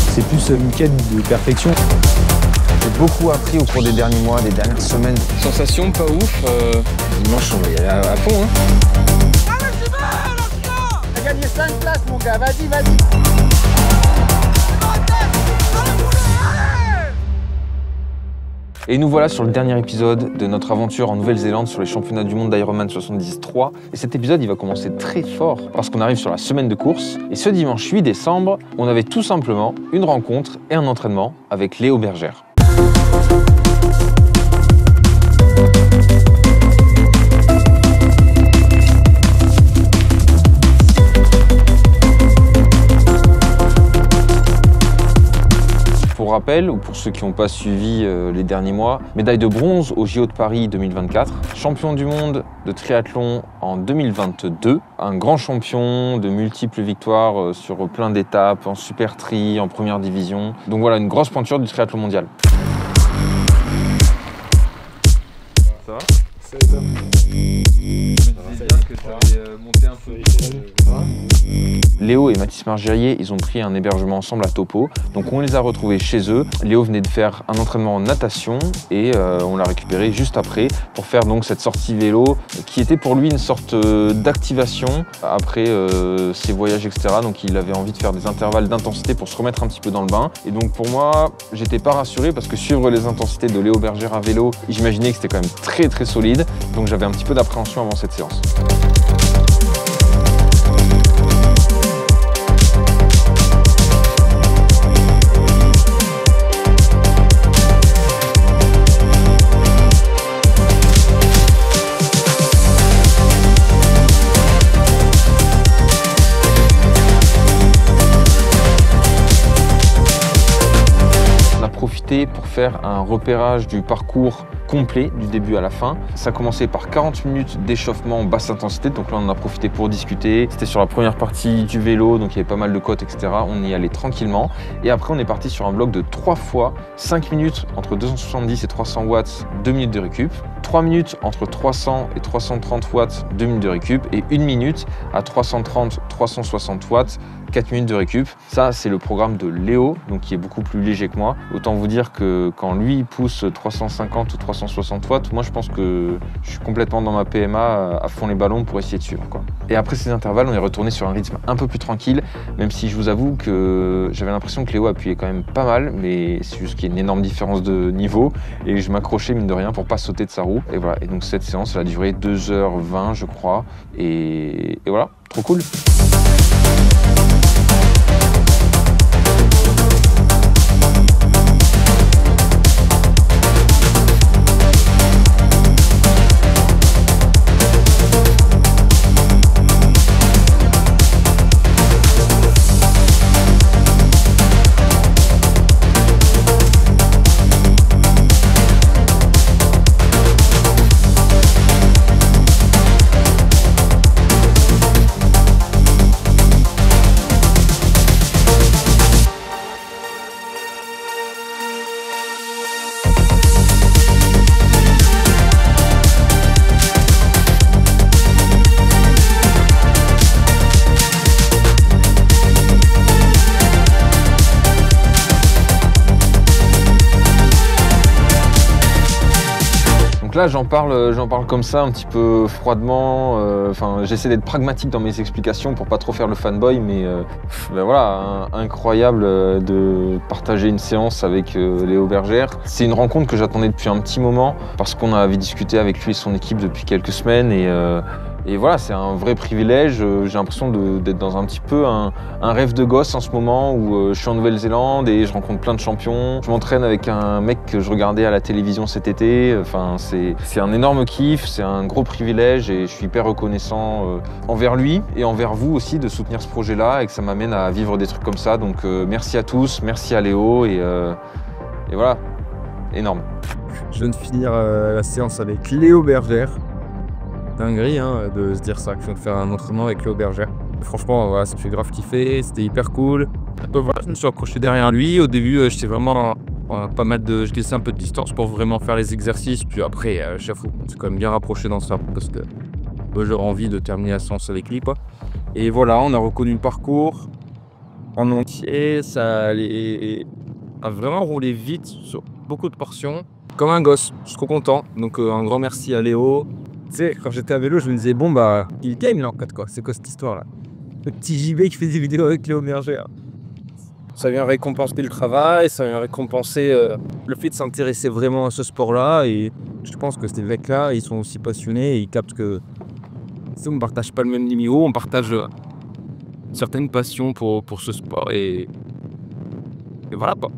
C'est plus une quête de perfection. J'ai beaucoup appris au cours des derniers mois, des dernières semaines. Sensation pas ouf. Dimanche, on va y aller à fond. Hein. Allez, j'y vais, Laurent! T'as gagné 5 places, mon gars, vas-y, vas-y! Et nous voilà sur le dernier épisode de notre aventure en Nouvelle-Zélande sur les championnats du monde d'Ironman 73. Et cet épisode, il va commencer très fort parce qu'on arrive sur la semaine de course. Et ce dimanche 8 décembre, on avait tout simplement une rencontre et un entraînement avec Léo Bergère. Pour rappel, ou pour ceux qui n'ont pas suivi les derniers mois, médaille de bronze au JO de Paris 2024, champion du monde de triathlon en 2022, un grand champion de multiples victoires sur plein d'étapes, en super tri, en première division. Donc voilà, une grosse pointure du triathlon mondial. Ça va? Ça va. Je me disais bien que tu allais monter un peu. Léo et Mathis Margérier, ils ont pris un hébergement ensemble à Topo, donc on les a retrouvés chez eux. Léo venait de faire un entraînement en natation et on l'a récupéré juste après pour faire donc cette sortie vélo qui était pour lui une sorte d'activation après ses voyages, etc. Donc il avait envie de faire des intervalles d'intensité pour se remettre un petit peu dans le bain. Et donc pour moi, j'étais pas rassuré parce que suivre les intensités de Léo Bergère à vélo, j'imaginais que c'était quand même très solide. Donc j'avais un petit peu d'appréhension avant cette séance. Pour faire un repérage du parcours complet du début à la fin. Ça a commencé par 40 minutes d'échauffement basse intensité, donc là on en a profité pour discuter. C'était sur la première partie du vélo, donc il y avait pas mal de côtes, etc. On y allait tranquillement. Et après on est parti sur un bloc de 3 fois 5 minutes entre 270 et 300 watts, 2 minutes de récup. 3 minutes entre 300 et 330 watts, 2 minutes de récup. Et 1 minute à 330, 360 watts, 4 minutes de récup. Ça, c'est le programme de Léo, donc qui est beaucoup plus léger que moi. Autant vous dire que quand lui pousse 350 ou 360 watts, moi je pense que je suis complètement dans ma PMA à fond les ballons pour essayer de suivre, quoi. Et après ces intervalles, on est retourné sur un rythme un peu plus tranquille, même si je vous avoue que j'avais l'impression que Léo appuyait quand même pas mal, mais c'est juste qu'il y a une énorme différence de niveau et je m'accrochais mine de rien pour pas sauter de sa roue. Et voilà. Et donc cette séance, elle a duré 2h20, je crois. Et voilà, trop cool. Donc là, j'en parle comme ça, un petit peu froidement. J'essaie d'être pragmatique dans mes explications pour pas trop faire le fanboy, mais voilà, incroyable de partager une séance avec Léo Bergère. C'est une rencontre que j'attendais depuis un petit moment parce qu'on avait discuté avec lui et son équipe depuis quelques semaines et voilà, c'est un vrai privilège. J'ai l'impression d'être dans un petit peu un rêve de gosse en ce moment où je suis en Nouvelle-Zélande et je rencontre plein de champions. Je m'entraîne avec un mec que je regardais à la télévision cet été. Enfin, c'est un énorme kiff, c'est un gros privilège et je suis hyper reconnaissant envers lui et envers vous aussi de soutenir ce projet-là et que ça m'amène à vivre des trucs comme ça. Donc merci à tous, merci à Léo et voilà, énorme. Je viens de finir la séance avec Léo Bergère. Dinguerie hein, de se dire ça, que je viens de faire un entraînement avec Léo Bergère. Franchement, voilà, ça me fait grave kiffer, c'était hyper cool. Voilà, je me suis accroché derrière lui. Au début, j'étais vraiment pas mal de. Je laissais un peu de distance pour vraiment faire les exercices. Puis après, j'avoue, on s'est quand même bien rapproché dans ça parce que j'aurais envie de terminer la séance avec lui, quoi. Et voilà, on a reconnu le parcours. en entier, a vraiment roulé vite sur beaucoup de portions. Comme un gosse, je suis trop content. Donc un grand merci à Léo. Tu sais, quand j'étais à vélo, je me disais, bon bah, il game là en fait quoi, c'est quoi cette histoire là? Le petit JB qui fait des vidéos avec Léo Berger. Ça vient récompenser le travail, ça vient récompenser le fait de s'intéresser vraiment à ce sport-là. Et je pense que ces mecs-là, ils sont aussi passionnés et ils captent que on ne partage pas le même niveau, on partage certaines passions pour ce sport. Et voilà quoi.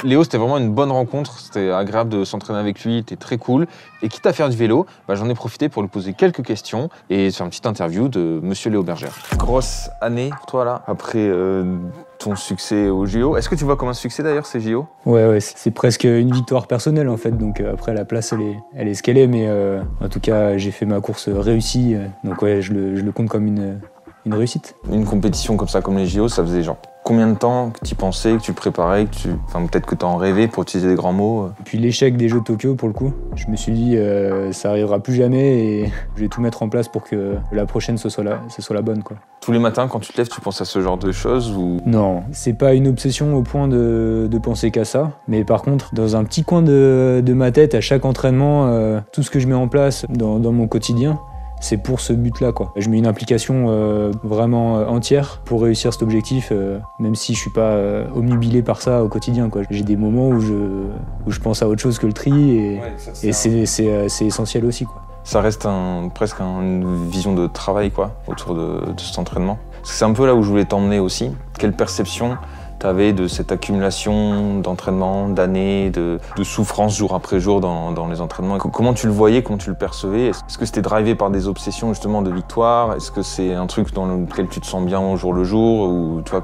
Léo, c'était vraiment une bonne rencontre, c'était agréable de s'entraîner avec lui, il était très cool. Et quitte à faire du vélo, j'en ai profité pour lui poser quelques questions et faire une petite interview de Monsieur Léo Berger. Grosse année pour toi là, après ton succès au JO. Est-ce que tu vois comme un succès d'ailleurs ces JO? Ouais, c'est presque une victoire personnelle en fait. Donc après la place elle est ce qu'elle est, mais en tout cas j'ai fait ma course réussie. Donc ouais, je le compte comme une réussite. Une compétition comme ça, comme les JO, ça faisait genre combien de temps que tu pensais, que tu préparais, enfin peut-être que tu en rêvais pour utiliser des grands mots? Et puis l'échec des Jeux de Tokyo pour le coup, je me suis dit ça arrivera plus jamais et je vais tout mettre en place pour que la prochaine ce soit la bonne quoi. Tous les matins quand tu te lèves, tu penses à ce genre de choses ou... Non, c'est pas une obsession au point de penser qu'à ça, mais par contre dans un petit coin de ma tête à chaque entraînement, tout ce que je mets en place dans mon quotidien, c'est pour ce but-là, quoi. Je mets une implication vraiment entière pour réussir cet objectif, même si je suis pas omnubilé par ça au quotidien, quoi. J'ai des moments où je pense à autre chose que le tri et c'est essentiel aussi, quoi. Ça reste presque une vision de travail, quoi, autour de cet entraînement. Parce que c'est un peu là où je voulais t'emmener aussi. Quelle perception tu avais de cette accumulation d'entraînement, d'années, de souffrance jour après jour dans les entraînements? Comment tu le voyais, comment tu le percevais? Est-ce que c'était drivé par des obsessions justement de victoire? Est-ce que c'est un truc dans lequel tu te sens bien au jour le jour? Ou toi,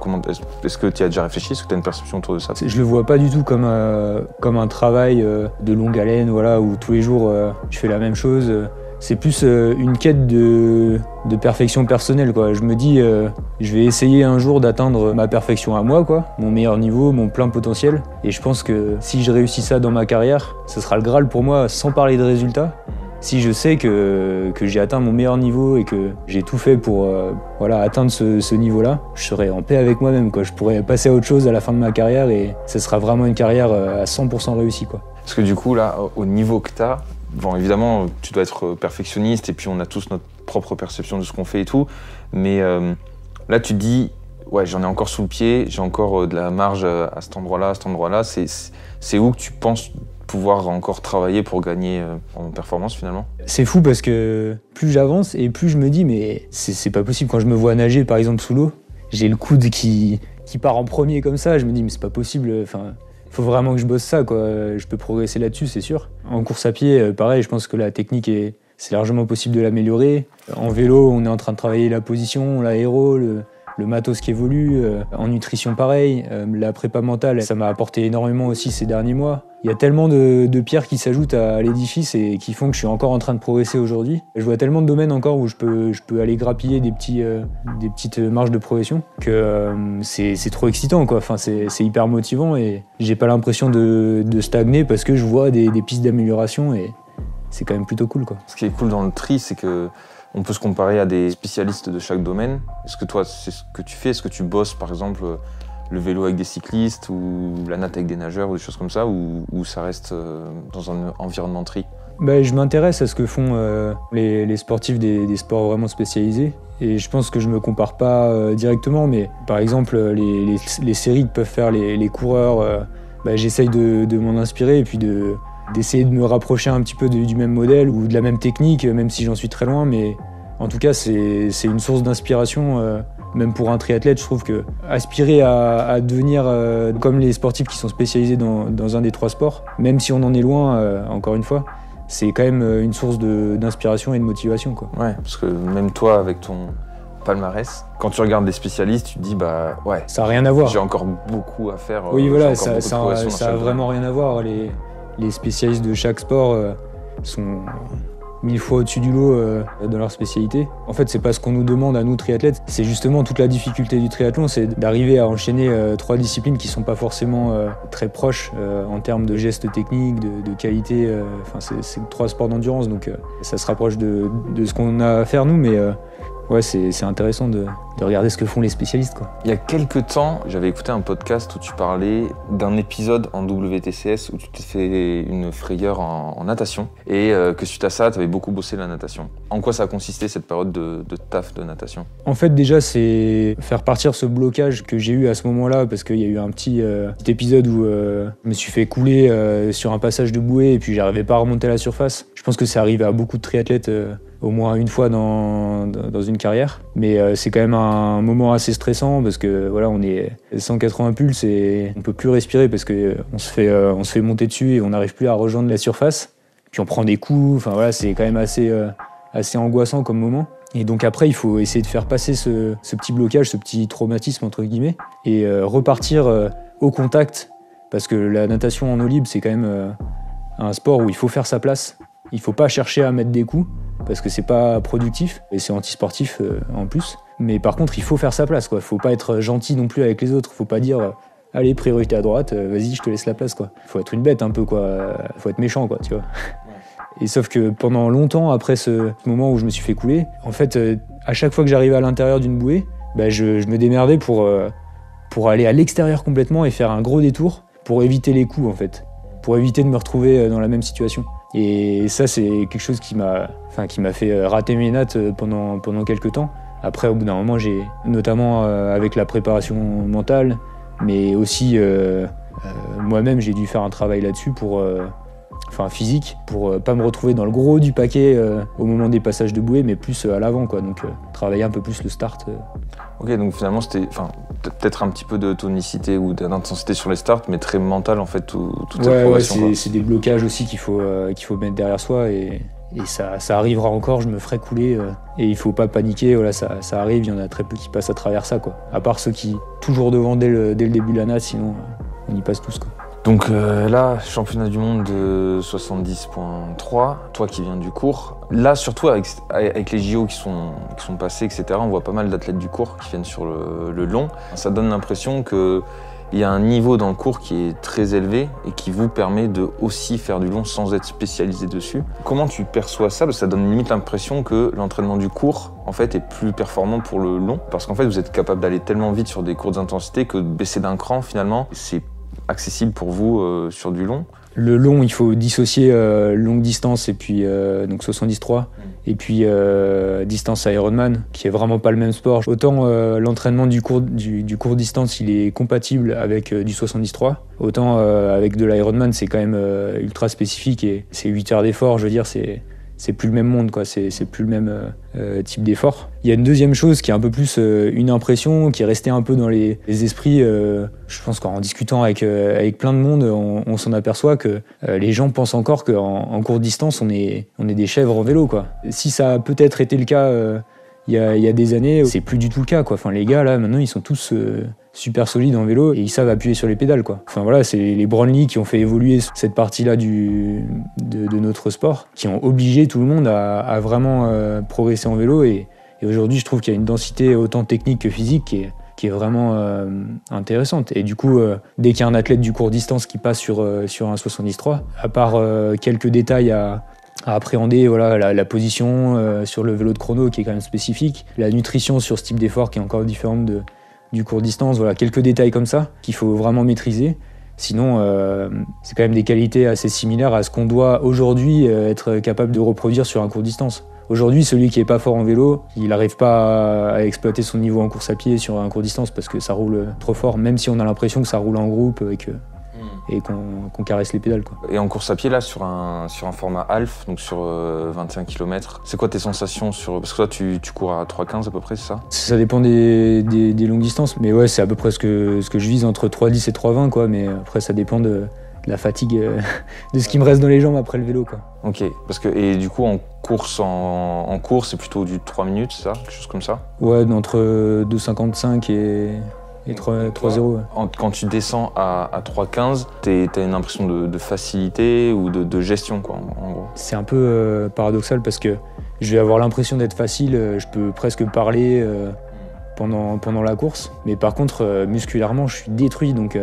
est-ce que tu as déjà réfléchi? Est-ce que tu as une perception autour de ça? Je le vois pas du tout comme un travail de longue haleine, voilà, où tous les jours je fais la même chose. C'est plus une quête de perfection personnelle, quoi. Je me dis, je vais essayer un jour d'atteindre ma perfection à moi, quoi, mon meilleur niveau, mon plein potentiel. Et je pense que si je réussis ça dans ma carrière, ce sera le Graal pour moi, sans parler de résultats. Si je sais que j'ai atteint mon meilleur niveau et que j'ai tout fait pour atteindre ce niveau-là, je serai en paix avec moi-même, quoi. Je pourrais passer à autre chose à la fin de ma carrière et ce sera vraiment une carrière à 100% réussie, quoi. Parce que du coup, là, au niveau que tu as, bon, évidemment, tu dois être perfectionniste et puis on a tous notre propre perception de ce qu'on fait et tout. Mais là, tu te dis, ouais, j'en ai encore sous le pied, j'ai encore de la marge à cet endroit-là. C'est où que tu penses pouvoir encore travailler pour gagner en performance finalement? C'est fou parce que plus j'avance et plus je me dis, mais c'est pas possible. Quand je me vois nager, par exemple, sous l'eau, j'ai le coude qui part en premier comme ça. Je me dis, mais c'est pas possible. Enfin, faut vraiment que je bosse ça, quoi. Je peux progresser là-dessus, c'est sûr. En course à pied, pareil, je pense que la technique c'est largement possible de l'améliorer. En vélo, on est en train de travailler la position, l'aéro, le matos qui évolue. En nutrition, pareil. La prépa mentale, ça m'a apporté énormément aussi ces derniers mois. Il y a tellement de pierres qui s'ajoutent à l'édifice et qui font que je suis encore en train de progresser aujourd'hui. Je vois tellement de domaines encore où je peux aller grappiller des petites marges de progression que c'est trop excitant, quoi. Enfin, c'est hyper motivant et j'ai pas l'impression de stagner parce que je vois des pistes d'amélioration et c'est quand même plutôt cool, quoi. Ce qui est cool dans le tri, c'est que on peut se comparer à des spécialistes de chaque domaine. Est-ce que toi, c'est ce que tu fais? Est-ce que tu bosses, par exemple, le vélo avec des cyclistes ou la natte avec des nageurs ou des choses comme ça, ou ça reste dans un environnement tri? Je m'intéresse à ce que font les sportifs des sports vraiment spécialisés. Et je pense que je me compare pas directement, mais par exemple, les séries que peuvent faire les coureurs, j'essaye de m'en inspirer et puis d'essayer de me rapprocher un petit peu du même modèle ou de la même technique, même si j'en suis très loin. Mais en tout cas, c'est une source d'inspiration. Même pour un triathlète, je trouve que aspirer à devenir comme les sportifs qui sont spécialisés dans un des trois sports, même si on en est loin, encore une fois, c'est quand même une source d'inspiration et de motivation, quoi. Ouais, parce que même toi, avec ton palmarès, quand tu regardes des spécialistes, tu te dis, ouais, ça n'a rien à voir. J'ai encore beaucoup à faire. Oui, voilà, ça a vraiment rien à voir. Les spécialistes de chaque sport sont 1000 fois au-dessus du lot dans leur spécialité. En fait, c'est pas ce qu'on nous demande à nous triathlètes, c'est justement toute la difficulté du triathlon, c'est d'arriver à enchaîner 3 disciplines qui sont pas forcément très proches en termes de gestes techniques, de qualité. C'est 3 sports d'endurance, donc ça se rapproche de ce qu'on a à faire nous, mais ouais, c'est intéressant de regarder ce que font les spécialistes, quoi. Il y a quelques temps, j'avais écouté un podcast où tu parlais d'un épisode en WTCS où tu t'es fait une frayeur en natation et que suite à ça, tu avais beaucoup bossé la natation. En quoi ça a consisté cette période de taf de natation? En fait, déjà, c'est faire partir ce blocage que j'ai eu à ce moment-là, parce qu'il y a eu un petit épisode où je me suis fait couler sur un passage de bouée et puis j'arrivais pas à remonter à la surface. Je pense que c'est arrivé à beaucoup de triathlètes au moins une fois dans une carrière. Mais c'est quand même un moment assez stressant parce que voilà, on est 180 pulses et on peut plus respirer parce que on se fait monter dessus et on n'arrive plus à rejoindre la surface. Puis on prend des coups, enfin voilà, c'est quand même assez angoissant comme moment. Et donc après, il faut essayer de faire passer ce petit blocage, ce petit traumatisme entre guillemets, et repartir au contact, parce que la natation en eau libre, c'est quand même un sport où il faut faire sa place. Il faut pas chercher à mettre des coups, parce que c'est pas productif, et c'est antisportif en plus. Mais par contre, il faut faire sa place, quoi. Faut pas être gentil non plus avec les autres. Faut pas dire allez, priorité à droite, vas-y, je te laisse la place, quoi. Faut être une bête un peu, quoi. Faut être méchant, quoi, tu vois. Et sauf que pendant longtemps, après ce moment où je me suis fait couler, en fait, à chaque fois que j'arrivais à l'intérieur d'une bouée, bah, je me démerdais pour aller à l'extérieur complètement et faire un gros détour pour éviter les coups, en fait. Pour éviter de me retrouver dans la même situation. Et ça, c'est quelque chose qui m'a fait rater mes nattes pendant quelques temps. Après, au bout d'un moment, j'ai, notamment avec la préparation mentale, mais aussi moi-même, j'ai dû faire un travail là-dessus physique, pour pas me retrouver dans le gros du paquet au moment des passages de bouée, mais plus à l'avant, quoi. Donc travailler un peu plus le start. Ok, donc finalement c'était peut-être un petit peu de tonicité ou d'intensité sur les starts, mais très mental en fait toute cette progression. Ouais, c'est des blocages aussi qu'il faut mettre derrière soi et ça arrivera encore, je me ferai couler et il faut pas paniquer, voilà, ça arrive, il y en a très peu qui passent à travers ça, quoi. À part ceux qui toujours devant dès le début de la natte, sinon on y passe tous, quoi. Donc là, championnat du monde de 70.3, toi qui viens du cours. Là, surtout avec les JO qui sont passés, etc., on voit pas mal d'athlètes du cours qui viennent sur le long. Ça donne l'impression qu'il y a un niveau dans le cours qui est très élevé et qui vous permet de aussi faire du long sans être spécialisé dessus. Comment tu perçois ça? Parce que ça donne limite l'impression que l'entraînement du cours en fait, est plus performant pour le long. Parce qu'en fait, vous êtes capable d'aller tellement vite sur des courtes intensités que de baisser d'un cran, finalement, c'est accessible pour vous sur du long. Le long, il faut dissocier longue distance et puis donc 73 et puis distance Ironman, qui est vraiment pas le même sport. Autant l'entraînement du court distance, il est compatible avec du 73, autant avec de l'Ironman, c'est quand même ultra spécifique et c'est 8 heures d'effort, je veux dire, c'est plus le même monde, quoi. C'est plus le même type d'effort. Il y a une deuxième chose qui est un peu plus une impression qui est restée un peu dans les esprits. Je pense qu'en discutant avec plein de monde, on s'en aperçoit que les gens pensent encore qu'en courte distance, on est des chèvres en vélo, quoi. Si ça a peut-être été le cas il y a des années, c'est plus du tout le cas, quoi. Enfin, les gars, là, maintenant, ils sont tous super solides en vélo et ils savent appuyer sur les pédales, quoi. Enfin voilà, c'est les Brownlee qui ont fait évoluer cette partie-là de notre sport, qui ont obligé tout le monde à vraiment progresser en vélo et aujourd'hui je trouve qu'il y a une densité autant technique que physique qui est vraiment intéressante. Et du coup, dès qu'il y a un athlète du court distance qui passe sur un 73, à part quelques détails à appréhender, voilà, la position sur le vélo de chrono qui est quand même spécifique, la nutrition sur ce type d'effort qui est encore différente du court distance, voilà, quelques détails comme ça qu'il faut vraiment maîtriser. Sinon, c'est quand même des qualités assez similaires à ce qu'on doit aujourd'hui être capable de reproduire sur un court distance. Aujourd'hui, celui qui est pas fort en vélo, il n'arrive pas à exploiter son niveau en course à pied sur un court distance parce que ça roule trop fort, même si on a l'impression que ça roule en groupe et qu'on caresse les pédales, quoi. Et en course à pied, là, sur un format half, donc sur 25 km, c'est quoi tes sensations parce que toi, tu cours à 3,15 à peu près, c'est ça? Ça dépend des longues distances, mais ouais, c'est à peu près ce que je vise entre 3,10 et 3,20, quoi, mais après, ça dépend de la fatigue, de ce qui me reste dans les jambes après le vélo, quoi. Ok, et du coup, en course, c'est plutôt du 3 minutes, c'est ça? Quelque chose comme ça? Ouais, entre 2,55 et 3,0. Ouais. Quand tu descends à 3,15, t'as une impression de facilité ou de gestion, quoi, en gros. C'est un peu paradoxal parce que je vais avoir l'impression d'être facile, je peux presque parler pendant la course, mais par contre, musculairement, je suis détruit, donc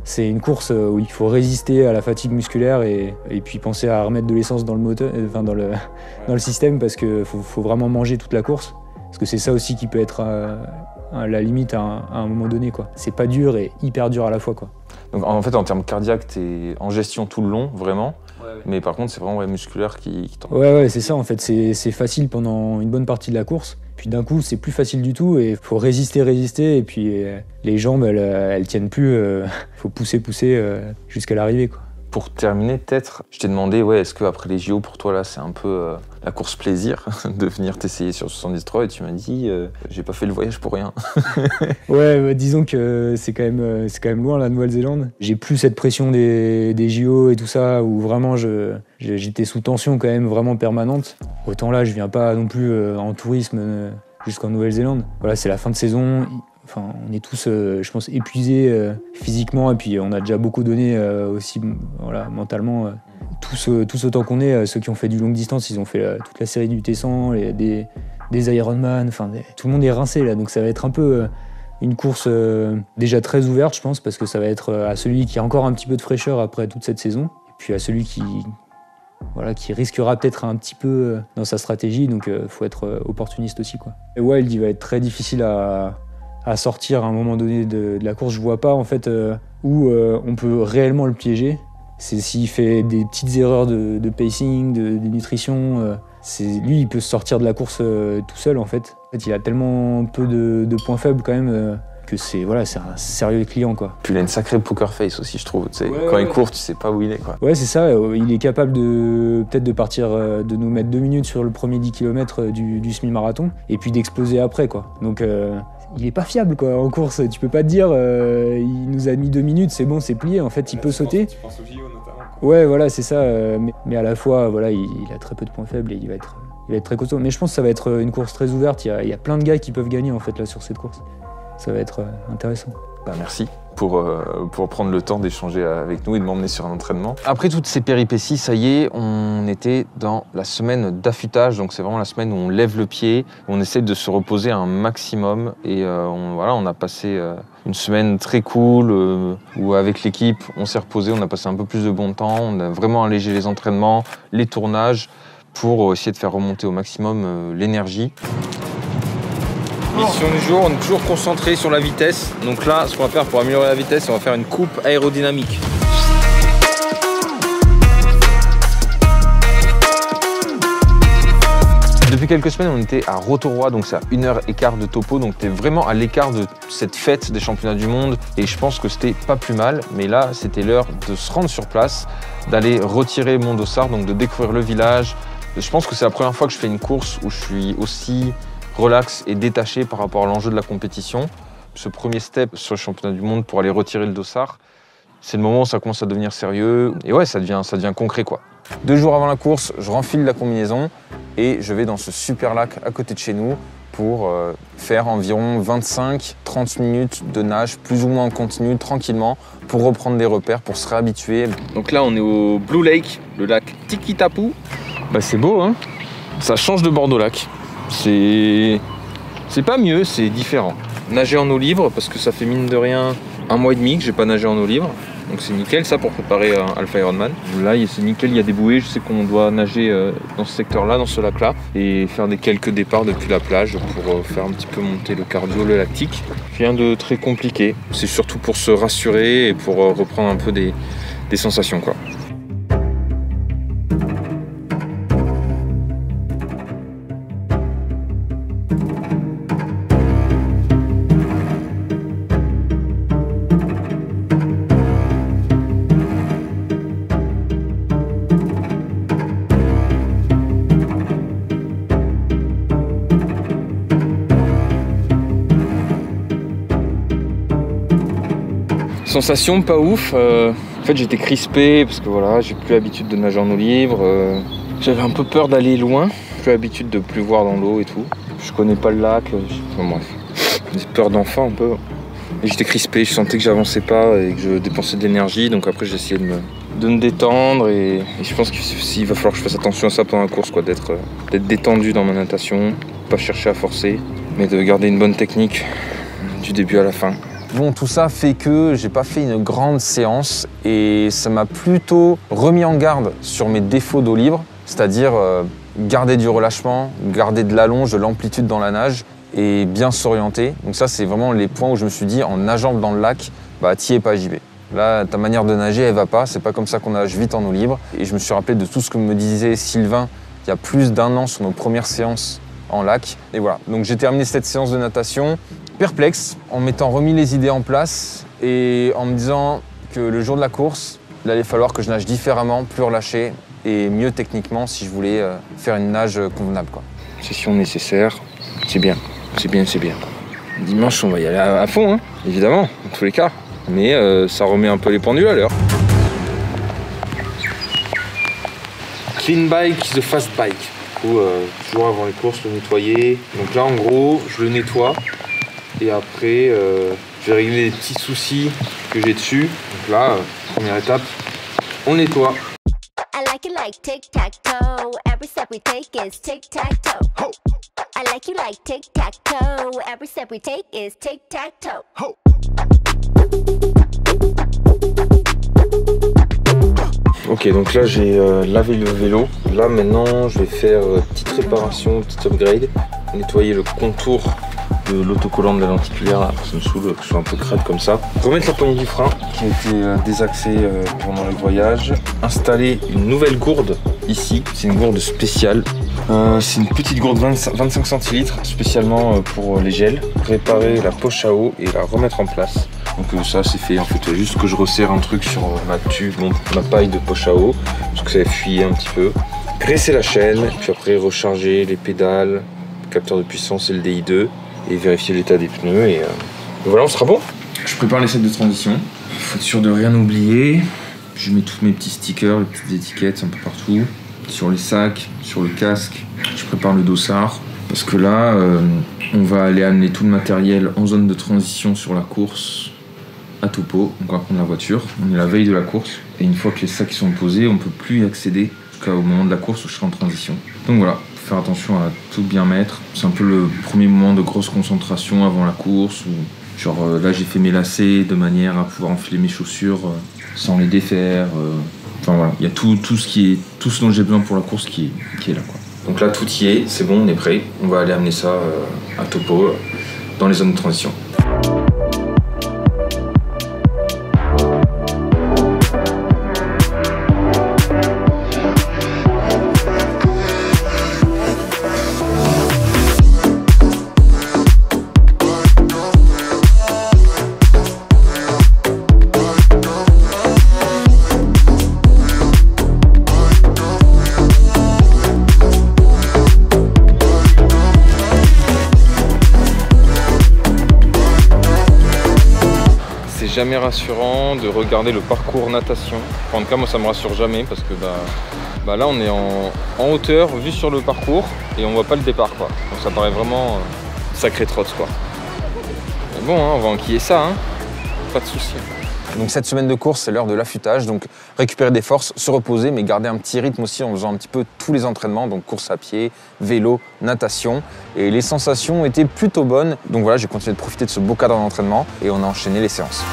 c'est une course où il faut résister à la fatigue musculaire et puis penser à remettre de l'essence dans le moteur, dans le système, parce qu'il faut vraiment manger toute la course. Parce que c'est ça aussi qui peut être à la limite à un moment donné, quoi. C'est pas dur et hyper dur à la fois, quoi. Donc en fait, en termes cardiaques, t'es en gestion tout le long, vraiment. Mais par contre, c'est vraiment musculaire qui t'en... Ouais, c'est ça en fait. C'est facile pendant une bonne partie de la course. Puis d'un coup, c'est plus facile du tout et faut résister. Et puis les jambes, elles tiennent plus. Faut pousser jusqu'à l'arrivée, quoi. Pour terminer, peut-être, je t'ai demandé, est-ce qu'après les JO, pour toi, là, c'est un peu la course plaisir de venir t'essayer sur 73 et tu m'as dit, j'ai pas fait le voyage pour rien. Ouais, disons que c'est quand même loin, la Nouvelle-Zélande. J'ai plus cette pression des JO et tout ça, où vraiment j'étais sous tension quand même vraiment permanente. Autant là, je viens pas non plus en tourisme jusqu'en Nouvelle-Zélande. Voilà, c'est la fin de saison. Enfin, on est tous, je pense, épuisés physiquement et puis on a déjà beaucoup donné aussi, voilà, mentalement. Tous autant qu'on est, ceux qui ont fait du longue distance, ils ont fait toute la série du T100, des Ironman, enfin, tout le monde est rincé là, donc ça va être un peu une course déjà très ouverte, je pense, parce que ça va être à celui qui a encore un petit peu de fraîcheur après toute cette saison, et puis à celui qui risquera peut-être un petit peu dans sa stratégie, donc faut être opportuniste aussi, quoi. Et Wild, il va être très difficile à sortir à un moment donné de la course. Je vois pas en fait où on peut réellement le piéger. C'est s'il fait des petites erreurs de pacing, de nutrition. Lui, il peut sortir de la course tout seul en fait. En fait, il a tellement peu de points faibles quand même que c'est un sérieux client, quoi. Puis il a une sacrée poker face aussi, je trouve. Quand il court, tu sais pas où il est, quoi. Ouais, c'est ça. Il est capable peut-être de partir, de nous mettre 2 minutes sur le premier 10 km du semi-marathon et puis d'exploser après, quoi. Donc il est pas fiable, quoi, en course. Tu peux pas te dire il nous a mis 2 minutes, c'est bon, c'est plié. En fait, il peut sauter. Tu penses au JO notamment, quoi. Ouais, voilà, c'est ça. Mais à la fois, voilà, il a très peu de points faibles et il va être très costaud. Mais je pense que ça va être une course très ouverte. Il y a plein de gars qui peuvent gagner en fait là sur cette course. Ça va être intéressant. Merci pour prendre le temps d'échanger avec nous et de m'emmener sur un entraînement. Après toutes ces péripéties, ça y est, on était dans la semaine d'affûtage, donc c'est vraiment la semaine où on lève le pied, où on essaie de se reposer un maximum et on a passé une semaine très cool où avec l'équipe on s'est reposé, on a passé un peu plus de bon temps, on a vraiment allégé les entraînements, les tournages pour essayer de faire remonter au maximum l'énergie. Mission du jour, on est toujours concentré sur la vitesse. Donc là, ce qu'on va faire pour améliorer la vitesse, on va faire une coupe aérodynamique. Depuis quelques semaines, on était à Rotorua, donc c'est à 1h15 de topo, donc t'es vraiment à l'écart de cette fête des championnats du monde et je pense que c'était pas plus mal, mais là c'était l'heure de se rendre sur place, d'aller retirer mon dossard, donc de découvrir le village. Je pense que c'est la première fois que je fais une course où je suis aussi relax et détaché par rapport à l'enjeu de la compétition. Ce premier step sur le championnat du monde pour aller retirer le dossard, c'est le moment où ça commence à devenir sérieux et ouais, ça devient concret, quoi. 2 jours avant la course, je renfile la combinaison et je vais dans ce super lac à côté de chez nous pour faire environ 25-30 minutes de nage, plus ou moins en continu, tranquillement, pour reprendre des repères, pour se réhabituer. Donc là, on est au Blue Lake, le lac Tikitapu. Bah, c'est beau, hein? Ça change de bord d'eau lac. C'est pas mieux, c'est différent. Nager en eau libre, parce que ça fait mine de rien 1 mois et demi que j'ai pas nagé en eau libre. Donc c'est nickel ça pour préparer Alpha Ironman. Là c'est nickel, il y a des bouées, je sais qu'on doit nager dans ce secteur-là, dans ce lac-là, et faire quelques départs depuis la plage pour faire un petit peu monter le cardio, le lactique. Rien de très compliqué, c'est surtout pour se rassurer et pour reprendre un peu des sensations, quoi. Sensation pas ouf, en fait j'étais crispé parce que voilà, j'ai plus l'habitude de nager en eau libre, j'avais un peu peur d'aller loin, plus l'habitude de plus voir dans l'eau et tout. Je connais pas le lac, enfin, bref, j'ai peur d'enfant un peu. Et j'étais crispé, je sentais que j'avançais pas et que je dépensais de l'énergie, donc après j'ai essayé de me détendre et je pense qu'il va falloir que je fasse attention à ça pendant la course, quoi, d'être détendu dans ma natation, pas chercher à forcer, mais de garder une bonne technique du début à la fin. Bon, tout ça fait que j'ai pas fait une grande séance et ça m'a plutôt remis en garde sur mes défauts d'eau libre, c'est-à-dire garder du relâchement, garder de l'allonge, de l'amplitude dans la nage et bien s'orienter. Donc ça, c'est vraiment les points où je me suis dit, en nageant dans le lac, bah t'y es pas, j'y vais. Là, ta manière de nager, elle va pas. C'est pas comme ça qu'on nage vite en eau libre. Et je me suis rappelé de tout ce que me disait Sylvain il y a plus d'1 an sur nos premières séances en lac. Et voilà, donc j'ai terminé cette séance de natation perplexe, en m'étant remis les idées en place et en me disant que le jour de la course, il allait falloir que je nage différemment, plus relâché et mieux techniquement si je voulais faire une nage convenable, quoi. Session nécessaire, c'est bien, c'est bien, c'est bien. Dimanche, on va y aller à fond, hein, évidemment, dans tous les cas. Mais ça remet un peu les pendules à l'heure. Clean bike, the fast bike. Du coup, toujours avant les courses, le nettoyer. Donc là, en gros, je le nettoie. Et après, je vais régler les petits soucis que j'ai dessus. Donc là, première étape, on nettoie. I like it like tic-tac-toe. Every step we take is tic-tac-toe. I like you like tic-tac-toe. Every step we take is tic-tac-toe. Ok, donc là j'ai lavé le vélo. Là maintenant je vais faire petite réparation, petite upgrade, nettoyer le contour de l'autocollant de la lenticulaire, là, ça me saoule que ce soit un peu crade comme ça. Remettre la poignée du frein qui a été désaxée pendant le voyage. Installer une nouvelle gourde ici, c'est une gourde spéciale. C'est une petite gourde 25 centilitres spécialement pour les gels. Réparer la poche à eau et la remettre en place. Donc ça c'est fait, en fait il y a juste que je resserre un truc sur ma tube, ma paille de poche à eau, parce que ça avait fuyé un petit peu. Graisser la chaîne, puis après recharger les pédales, le capteur de puissance et le DI2, et vérifier l'état des pneus, et voilà, on sera bon. Je prépare les sets de transition, il faut être sûr de rien oublier. Je mets tous mes petits stickers, les petites étiquettes un peu partout, sur les sacs, sur le casque. Je prépare le dossard, parce que là, on va aller amener tout le matériel en zone de transition sur la course, à Topo, donc on va prendre la voiture, on est la veille de la course, et une fois que les sacs sont posés, on ne peut plus y accéder jusqu'au moment de la course où je serai en transition. Donc voilà, faut faire attention à tout bien mettre, c'est un peu le premier moment de grosse concentration avant la course, où genre là j'ai fait mes lacets de manière à pouvoir enfiler mes chaussures sans les défaire, enfin voilà, il y a tout ce dont j'ai besoin pour la course qui est là, quoi. Donc là tout y est, c'est bon, on est prêt, on va aller amener ça à Topo, dans les zones de transition. Jamais rassurant de regarder le parcours natation. Enfin, en tout cas, moi ça me rassure jamais parce que là on est en hauteur, vu sur le parcours et on voit pas le départ, quoi. Donc ça paraît vraiment sacré trotte, quoi. Mais bon, hein, on va enquiller ça, hein. Pas de soucis. Donc cette semaine de course, c'est l'heure de l'affûtage, donc récupérer des forces, se reposer, mais garder un petit rythme aussi en faisant un petit peu tous les entraînements, donc course à pied, vélo, natation. Et les sensations étaient plutôt bonnes, donc voilà, j'ai continué de profiter de ce beau cadre d'entraînement et on a enchaîné les séances.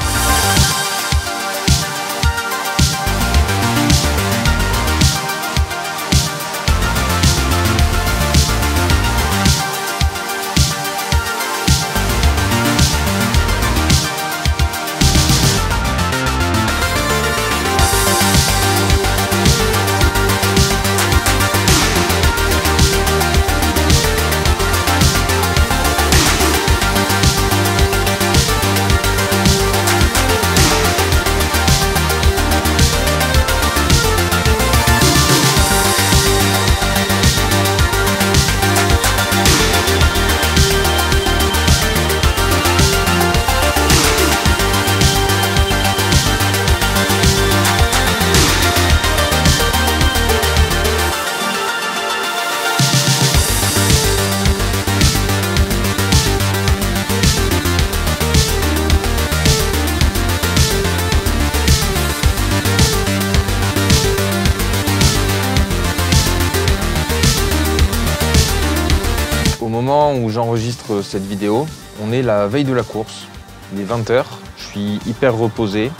Au moment où j'enregistre cette vidéo, on est la veille de la course, il est 20 h, je suis hyper reposé,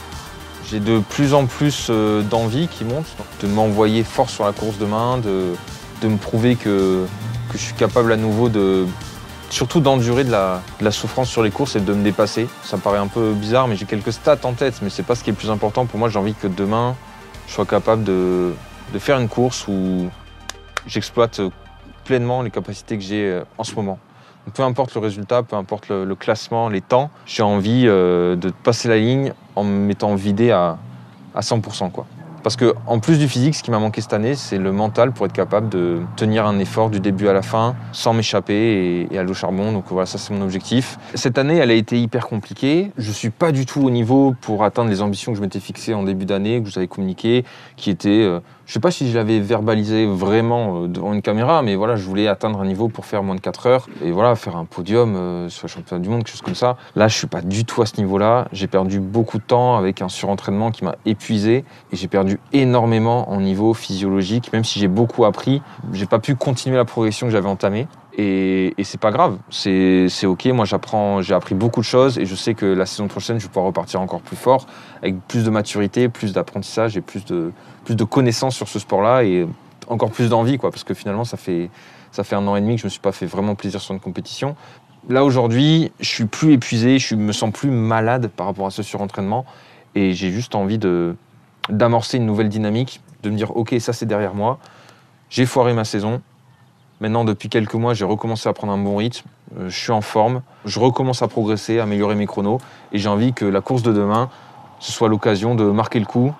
j'ai de plus en plus d'envie qui monte, de m'envoyer fort sur la course demain, de me prouver que je suis capable à nouveau surtout d'endurer de la souffrance sur les courses et de me dépasser. Ça paraît un peu bizarre, mais j'ai quelques stats en tête, mais c'est pas ce qui est le plus important. Pour moi, j'ai envie que demain, je sois capable de faire une course où j'exploite pleinement les capacités que j'ai en ce moment. Donc, peu importe le résultat, peu importe le classement, les temps, j'ai envie de passer la ligne en me mettant vidé à 100%, quoi. Parce que en plus du physique, ce qui m'a manqué cette année, c'est le mental pour être capable de tenir un effort du début à la fin sans m'échapper et aller au charbon. Donc voilà, ça c'est mon objectif. Cette année, elle a été hyper compliquée. Je suis pas du tout au niveau pour atteindre les ambitions que je m'étais fixées en début d'année, que je vous avais communiquées, qui étaient, je sais pas si je l'avais verbalisé vraiment devant une caméra, mais voilà, je voulais atteindre un niveau pour faire moins de 4 heures et voilà, faire un podium sur le championnat du monde, quelque chose comme ça. Là, je suis pas du tout à ce niveau-là. J'ai perdu beaucoup de temps avec un surentraînement qui m'a épuisé et j'ai perdu énormément en niveau physiologique. Même si j'ai beaucoup appris, j'ai pas pu continuer la progression que j'avais entamée. Et c'est pas grave, c'est ok. Moi, j'ai appris beaucoup de choses et je sais que la saison prochaine, je vais pouvoir repartir encore plus fort, avec plus de maturité, plus d'apprentissage et plus de connaissances sur ce sport-là et encore plus d'envie, quoi. Parce que finalement, ça fait 1 an et demi que je me suis pas fait vraiment plaisir sur une compétition. Là, aujourd'hui, je suis plus épuisé, je me sens plus malade par rapport à ce surentraînement et j'ai juste envie d'amorcer une nouvelle dynamique, de me dire ok, ça c'est derrière moi, j'ai foiré ma saison, maintenant depuis quelques mois j'ai recommencé à prendre un bon rythme, je suis en forme, je recommence à progresser, à améliorer mes chronos et j'ai envie que la course de demain, ce soit l'occasion de marquer le coup,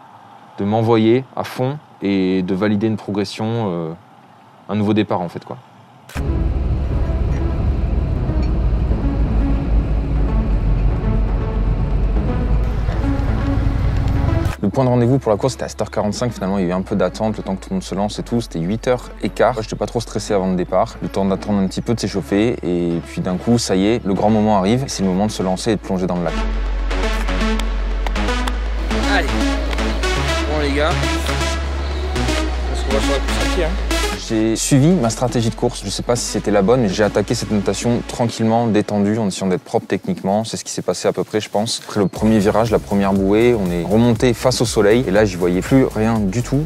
de m'envoyer à fond et de valider une progression, un nouveau départ en fait, quoi. Le point de rendez-vous pour la course, c'était à 7h45. Finalement, il y a eu un peu d'attente, le temps que tout le monde se lance et tout. C'était 8h15. Je n'étais pas trop stressé avant le départ. Le temps d'attendre un petit peu, de s'échauffer. Et puis d'un coup, ça y est, le grand moment arrive. C'est le moment de se lancer et de plonger dans le lac. Allez. Bon les gars. Parce qu'on va sur la course à pied, hein. J'ai suivi ma stratégie de course. Je ne sais pas si c'était la bonne, mais j'ai attaqué cette natation tranquillement, détendue, en essayant d'être propre techniquement. C'est ce qui s'est passé à peu près, je pense. Après le premier virage, la première bouée, on est remonté face au soleil. Et là, j'y voyais plus rien du tout.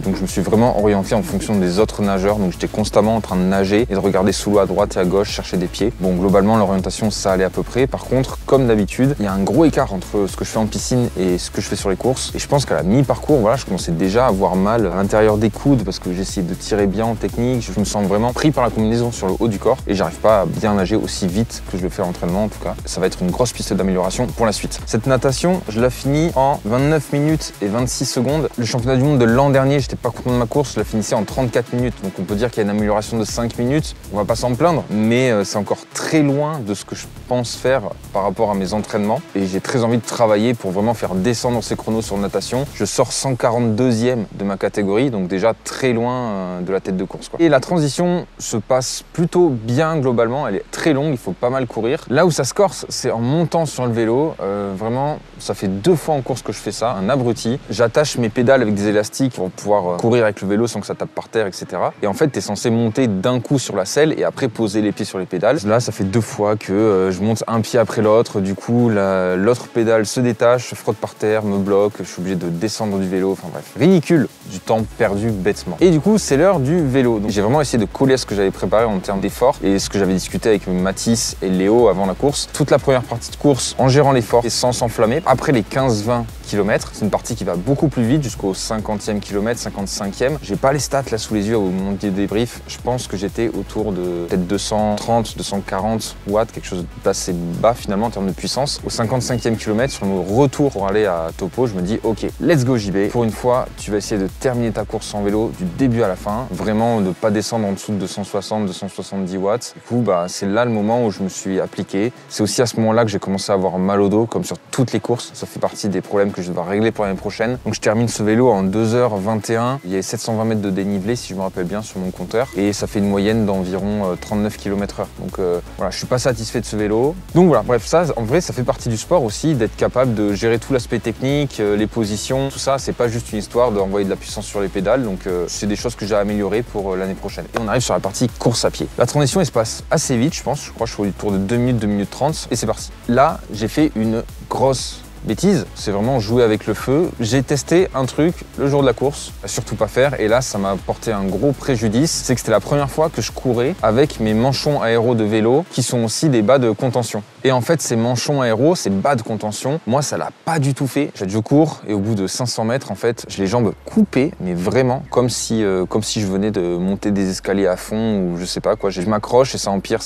Donc je me suis vraiment orienté en fonction des autres nageurs. Donc j'étais constamment en train de nager et de regarder sous l'eau à droite et à gauche, chercher des pieds. Bon, globalement, l'orientation, ça allait à peu près. Par contre, comme d'habitude, il y a un gros écart entre ce que je fais en piscine et ce que je fais sur les courses. Et je pense qu'à la mi-parcours, voilà, je commençais déjà à avoir mal à l'intérieur des coudes parce que j'essayais de tirer bien en technique, je me sens vraiment pris par la combinaison sur le haut du corps et j'arrive pas à bien nager aussi vite que je le fais à l'entraînement en tout cas. Ça va être une grosse piste d'amélioration pour la suite. Cette natation, je la finis en 29 minutes et 26 secondes. Le championnat du monde de l'an dernier, j'étais pas content de ma course, je la finissais en 34 minutes. Donc on peut dire qu'il y a une amélioration de 5 minutes. On va pas s'en plaindre, mais c'est encore très loin de ce que je pense faire par rapport à mes entraînements et j'ai très envie de travailler pour vraiment faire descendre ces chronos sur natation. Je sors 142e de ma catégorie, donc déjà très loin de la tête de course, quoi. Et la transition se passe plutôt bien globalement, elle est très longue, il faut pas mal courir. Là où ça se corse, c'est en montant sur le vélo. Vraiment, ça fait 2 fois en course que je fais ça, un abruti. J'attache mes pédales avec des élastiques pour pouvoir courir avec le vélo sans que ça tape par terre, etc. Et en fait, t'es censé monter d'un coup sur la selle et après poser les pieds sur les pédales. Là, ça fait 2 fois que je monte un pied après l'autre. Du coup, l'autre pédale se détache, se frotte par terre, me bloque. Je suis obligé de descendre du vélo. Enfin bref, ridicule, du temps perdu bêtement. Et du coup, c'est l'heure du vélo. Donc, j'ai vraiment essayé de coller à ce que j'avais préparé en termes d'efforts et ce que j'avais discuté avec Mathis et Léo avant la course. Toute la première partie de course en gérant l'effort et sans s'enflammer. Après les 15-20 km, c'est une partie qui va beaucoup plus vite jusqu'au 50e kilomètre, 55e. J'ai pas les stats là sous les yeux au moment du débrief. Je pense que j'étais autour de peut-être 230, 240 watts, quelque chose d'assez bas finalement en termes de puissance. Au 55e kilomètre, sur le retour pour aller à Topo, je me dis ok, let's go JB. Pour une fois, tu vas essayer de terminer ta course en vélo du début à la fin. Vraiment de pas descendre en dessous de 260, 270 watts. Du coup, c'est là le moment où je me suis appliqué. C'est aussi à ce moment-là que j'ai commencé à avoir mal au dos, comme sur toutes les courses. Ça fait partie des problèmes que je dois régler pour l'année prochaine. Donc je termine ce vélo en 2h21. Il y a 720 mètres de dénivelé, si je me rappelle bien, sur mon compteur. Et ça fait une moyenne d'environ 39 km/h. Donc voilà, je suis pas satisfait de ce vélo. Donc voilà, bref, ça, en vrai, ça fait partie du sport aussi, d'être capable de gérer tout l'aspect technique, les positions, tout ça. C'est pas juste une histoire d'envoyer de la puissance sur les pédales. Donc c'est des choses que j'ai améliorées pour l'année prochaine. Et on arrive sur la partie course à pied. La transition, elle se passe assez vite, je pense. Je crois que je suis autour de 2 minutes, 2 minutes 30. Et c'est parti. Là, j'ai fait une grosse bêtise, c'est vraiment jouer avec le feu. J'ai testé un truc le jour de la course, à surtout pas faire, et là ça m'a porté un gros préjudice, c'est que c'était la première fois que je courais avec mes manchons aéro de vélo qui sont aussi des bas de contention. Et en fait ces manchons aéro, ces bas de contention, moi ça l'a pas du tout fait. Je cours et au bout de 500 mètres en fait, j'ai les jambes coupées, mais vraiment comme si je venais de monter des escaliers à fond ou je sais pas quoi. Je m'accroche et ça empire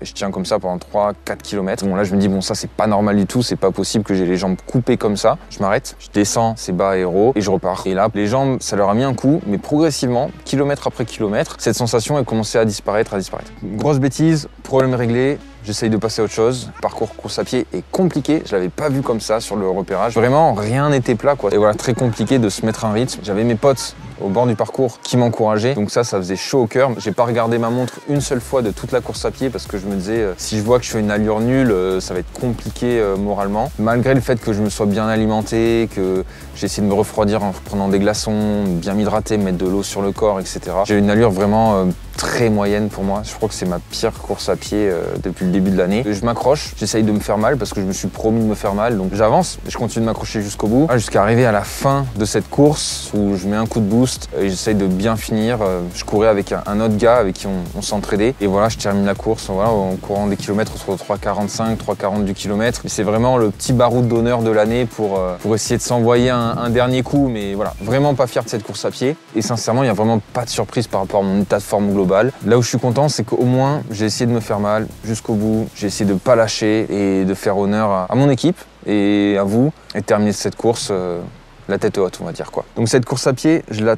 et je tiens comme ça pendant 3-4 km. Bon là je me dis bon ça c'est pas normal du tout, c'est pas possible que j'ai les jambes coupées comme ça. Je m'arrête, je descends ces bas aéro et je repars. Et là les jambes ça leur a mis un coup, mais progressivement, kilomètre après kilomètre, cette sensation elle commençait à disparaître. Grosse bêtise, problème réglé. J'essaye de passer à autre chose. Le parcours course à pied est compliqué. Je l'avais pas vu comme ça sur le repérage. Vraiment, rien n'était plat, quoi. Et voilà, très compliqué de se mettre un rythme. J'avais mes potes au bord du parcours qui m'encourageaient. Donc ça faisait chaud au cœur. J'ai pas regardé ma montre une seule fois de toute la course à pied parce que je me disais, si je vois que je fais une allure nulle, ça va être compliqué moralement. Malgré le fait que je me sois bien alimenté, que j'ai essayé de me refroidir en prenant des glaçons, bien m'hydrater, mettre de l'eau sur le corps, etc. J'ai une allure vraiment très moyenne pour moi. Je crois que c'est ma pire course à pied depuis le début de l'année. Je m'accroche, j'essaye de me faire mal parce que je me suis promis de me faire mal. Donc j'avance et je continue de m'accrocher jusqu'au bout, jusqu'à arriver à la fin de cette course où je mets un coup de boost et j'essaye de bien finir. Je courais avec un autre gars avec qui on s'entraidait. Et voilà, je termine la course voilà, en courant des kilomètres entre 3,45, 3,40 du kilomètre. C'est vraiment le petit baroud d'honneur de l'année pour essayer de s'envoyer un dernier coup. Mais voilà, vraiment pas fier de cette course à pied. Et sincèrement, il n'y a vraiment pas de surprise par rapport à mon état de forme global. Là où je suis content, c'est qu'au moins, j'ai essayé de me faire mal jusqu'au bout. J'ai essayé de ne pas lâcher et de faire honneur à mon équipe et à vous et de terminer cette course la tête haute, on va dire quoi. Donc cette course à pied, je la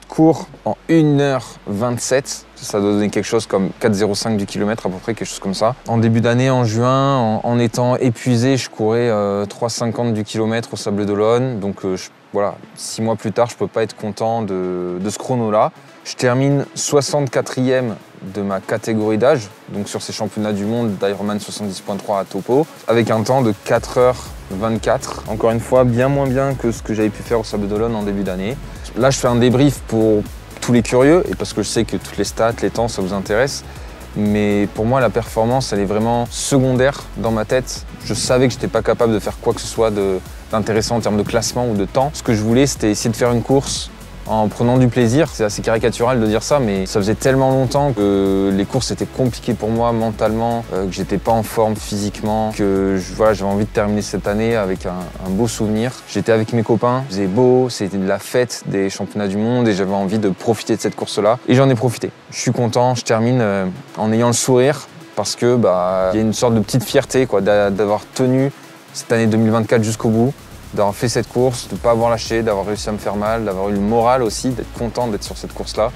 cours en 1h27. Ça doit donner quelque chose comme 4,05 du kilomètre à peu près, quelque chose comme ça. En début d'année, en juin, en étant épuisé, je courais 3,50 du kilomètre au Sable d'Olonne. Donc voilà, 6 mois plus tard, je peux pas être content de ce chrono-là. Je termine 64e de ma catégorie d'âge, donc sur ces championnats du monde d'Ironman 70.3 à Topo, avec un temps de 4h24. Encore une fois, bien moins bien que ce que j'avais pu faire au Sable d'Olonne en début d'année. Là, je fais un débrief pour tous les curieux, et parce que je sais que toutes les stats, les temps, ça vous intéresse. Mais pour moi, la performance, elle est vraiment secondaire dans ma tête. Je savais que je n'étais pas capable de faire quoi que ce soit d'intéressant en termes de classement ou de temps. Ce que je voulais, c'était essayer de faire une course en prenant du plaisir. C'est assez caricatural de dire ça, mais ça faisait tellement longtemps que les courses étaient compliquées pour moi mentalement, que j'étais pas en forme physiquement, que voilà, j'avais envie de terminer cette année avec un beau souvenir. J'étais avec mes copains, il faisait beau, c'était de la fête des championnats du monde et j'avais envie de profiter de cette course-là. Et j'en ai profité. Je suis content, je termine en ayant le sourire parce que y a une sorte de petite fierté quoi, d'avoir tenu cette année 2024 jusqu'au bout, d'avoir fait cette course, de ne pas avoir lâché, d'avoir réussi à me faire mal, d'avoir eu le moral aussi, d'être content d'être sur cette course-là.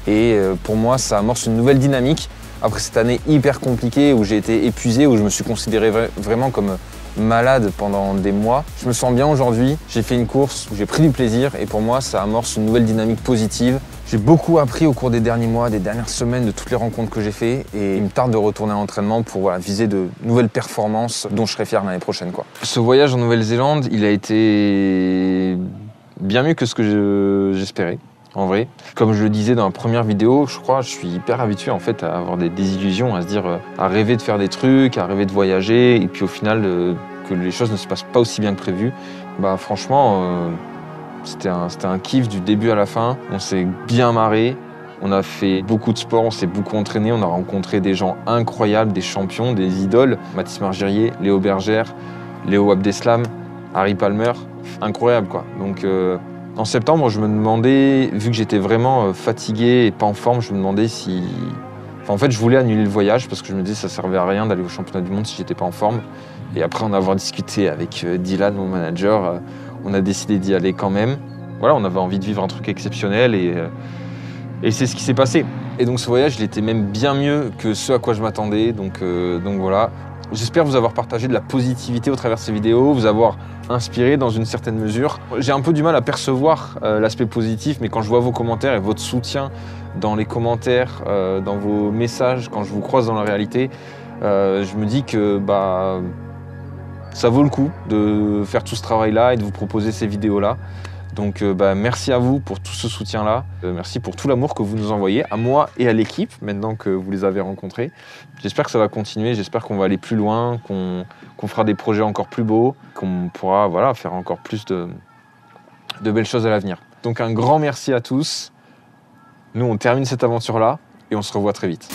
Et pour moi, ça amorce une nouvelle dynamique. Après cette année hyper compliquée où j'ai été épuisé, où je me suis considéré vraiment comme malade pendant des mois, je me sens bien aujourd'hui. J'ai fait une course où j'ai pris du plaisir et pour moi, ça amorce une nouvelle dynamique positive. J'ai beaucoup appris au cours des derniers mois, des dernières semaines, de toutes les rencontres que j'ai faites et il me tarde de retourner à l'entraînement pour viser de nouvelles performances dont je serai fier l'année prochaine. Ce voyage en Nouvelle-Zélande, il a été bien mieux que ce que j'espérais. En vrai, comme je le disais dans la première vidéo, je crois, je suis hyper habitué en fait à avoir des désillusions, à se dire, à rêver de faire des trucs, à rêver de voyager, et puis au final que les choses ne se passent pas aussi bien que prévu. Franchement, c'était un kiff du début à la fin. On s'est bien marré, on a fait beaucoup de sport, on s'est beaucoup entraîné, on a rencontré des gens incroyables, des champions, des idoles, Mathis Margirier, Léo Bergère, Léo Abdeslam, Harry Palmer, incroyable quoi. Donc en septembre, je me demandais, vu que j'étais vraiment fatigué et pas en forme, je me demandais si... en fait, je voulais annuler le voyage parce que je me disais que ça servait à rien d'aller au championnat du monde si j'étais pas en forme. Et après en avoir discuté avec Dylan, mon manager, on a décidé d'y aller quand même. Voilà, on avait envie de vivre un truc exceptionnel et c'est ce qui s'est passé. Et donc ce voyage, il était même bien mieux que ce à quoi je m'attendais. Donc voilà. J'espère vous avoir partagé de la positivité au travers de ces vidéos, vous avoir inspiré dans une certaine mesure. J'ai un peu du mal à percevoir l'aspect positif, mais quand je vois vos commentaires et votre soutien dans les commentaires, dans vos messages, quand je vous croise dans la réalité, je me dis que ça vaut le coup de faire tout ce travail-là et de vous proposer ces vidéos-là. Donc merci à vous pour tout ce soutien-là. Merci pour tout l'amour que vous nous envoyez, à moi et à l'équipe, maintenant que vous les avez rencontrés. J'espère que ça va continuer, j'espère qu'on va aller plus loin, qu'on fera des projets encore plus beaux, qu'on pourra faire encore plus de belles choses à l'avenir. Donc un grand merci à tous. Nous, on termine cette aventure-là et on se revoit très vite.